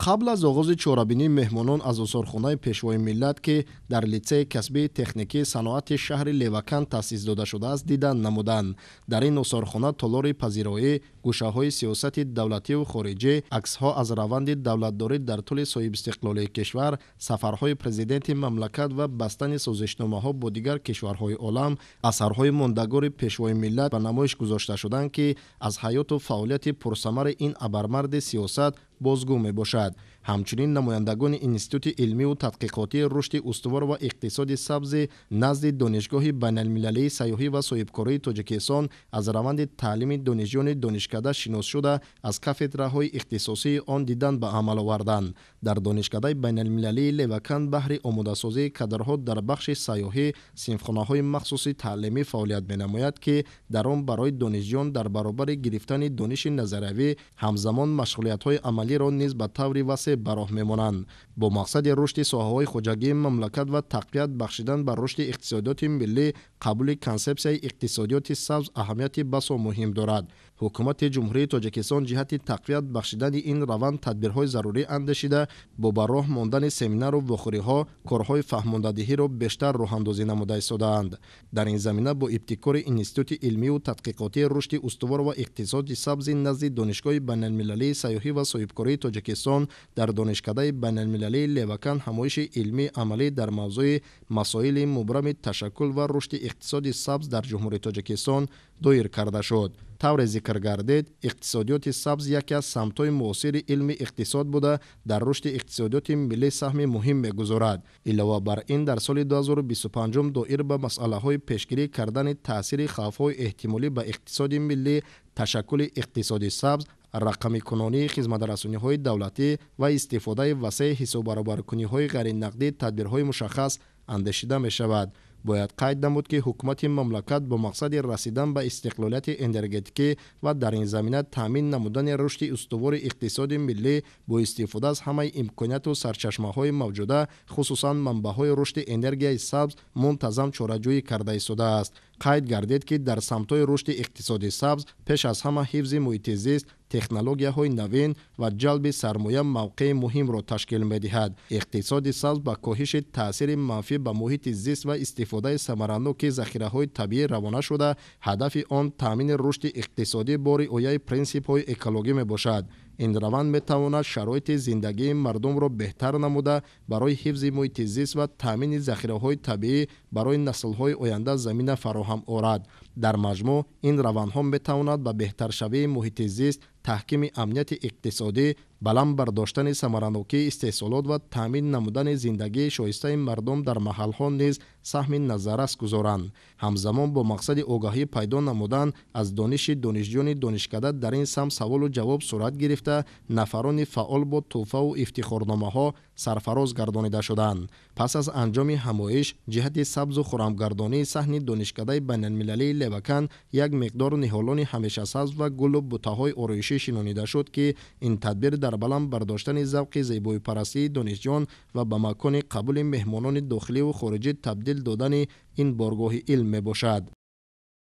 قبل از آغاز چهاربینی مهمانان از آثارخانه پیشوای ملت که در لیسه کسبی تکنیکی صنعت شهر لیوکن تأسیس داده شده است دیدن نمودند. در این آثارخانه تالار پذیرایی، گوشه‌های سیاست دولتی و خارجی، عکس‌ها از روند دولتداری در طول صاحب استقلالی کشور، سفرهای پرزیدنت مملکت و بستن سازشنامه‌ها با دیگر کشورهای عالم، اثرهای ماندگار پیشوای ملت به نمایش گذاشته شدند که از حیات و فعالیت پرثمر این ابرمرد سیاست بازگو می باشد. همچنین نمایندگان انستیتوت علمی و تحقیقاتی رشد استوار و اقتصاد سبز نزد دانشگاه بین المللی سیاحی و صاحبکاری تاجیکستان از روند تعلیم دانشجویان دانشکده شناس شده از کافدرهای اختصاصی آن دیدن به عمل آوردند. در دانشکده بین المللی لیوکن بهر آماده‌سازی کادرها در بخش سیاحی صنفخانه‌های مخصوص تعلیمی فعالیت می‌نماید که در آن برای دانشجویان در برابر گرفتن دانش نظریوی همزمان مشغولیت‌های عملی را نیز به طور وسیع براه می‌مانند. با مقصد رشد ساحه‌های خوجگی مملکت و تقویت بخشیدن بر رشد اقتصادیات ملی، قبول کنسپسیای اقتصادیات سبز اهمیت بسا مهم دارد. حکومت جمهوری تاجیکستان جهت تقویت بخشیدن این روند تدبیرهای ضروری اندیشیده، با بر راه ماندن سمینار و وخوری‌ها کارهای فهماندهی را بیشتر راه‌اندازی نموده ایستاده‌اند. در این زمینه با ابتکار انستیتوت علمی و تحقیقاتی رشد استوار و اقتصاد سبز نزد دانشگاه بین المللی سیاحی و صاحبکاری تاجیکستان در دانشکده بین المللی لیوکن همایش علمی عملی در موضوع مسائل مبرم تشکل و رشد اقتصاد سبز در جمهوری تاجیکستان دایر کرده شد. طور ذکر گردید اقتصادیات سبز یکی از سمت‌های معاصر علم اقتصاد بوده در رشد اقتصادیات ملی سهم مهم می‌گذارد. علاوه بر این در سال 2025 دایر به مسئله‌های پیشگیری کردن تأثیر خوف‌های احتمالی به اقتصاد ملی، تشکل اقتصاد سبز، رقمی کنانی خدمت رسانی‌های دولتی و استفاده وسیع حساب برابرکنی‌های غیر نقدی تدبیرهای مشخص اندیشیده می‌شود. باید قید نمود که حکومت مملکت با مقصد رسیدن به استقلالیت انرژتیکی و در این زمینه تامین نمودن رشد استوار اقتصاد ملی با استفاده از همه امکانات و سرچشمه‌های موجوده، خصوصا منبع‌های رشد انرژی سبز منتظم چاره‌جویی کرده ایستاده است. قید گردید که در سمت‌های رشد اقتصاد سبز پیش از همه حفظ محیط زیست، تکنولوژی‌های نوین و جلب سرمایه موقع مهم را تشکیل می‌دهد. اقتصاد سبز با کاهش تأثیر منفی به محیط زیست و استفاده ثمراناک ذخیره‌های طبیعی روانه شده، هدف آن تامین رشد اقتصادی با رعایت پرینسیپ‌های اکولوژی میباشد. این روند میتواند شرایط زندگی مردم را بهتر نموده برای حفظ محیط زیست و تامین ذخیره‌های طبیعی برای نسل‌های آینده زمینه فراهم آورد. در مجموع این روندها میتواند به بهتر شوی محیط زیست، تحکیم امنیت اقتصادی، بلند برداشتن ثمراناکی استحصالات و تامین نمودن زندگی شایسته مردم در محل‌ها نیز سهم نظررس گذارند. همزمان با مقصد آگاهی پیدا نمودن از دانش دانشجویان دانشکده در این سمت سوال و جواب صورت گرفته، نفران فعال با تحفه و افتخارنامه‌ها سرفراز گردانیده شدند. پس از انجام همایش جهت سبز و خرمگردانی صحن دانشکده بین المللی لیوکن یک مقدار نهالان همیشه سبز و گل و بوته‌های آرایشی شنانیده شد که این تدبیر در بلند برداشتن ذوق زیبایی پرستی دانشجویان و به مکان قبول مهمانان داخلی و خارجی تبدیل دادن این بارگاه علم می باشد.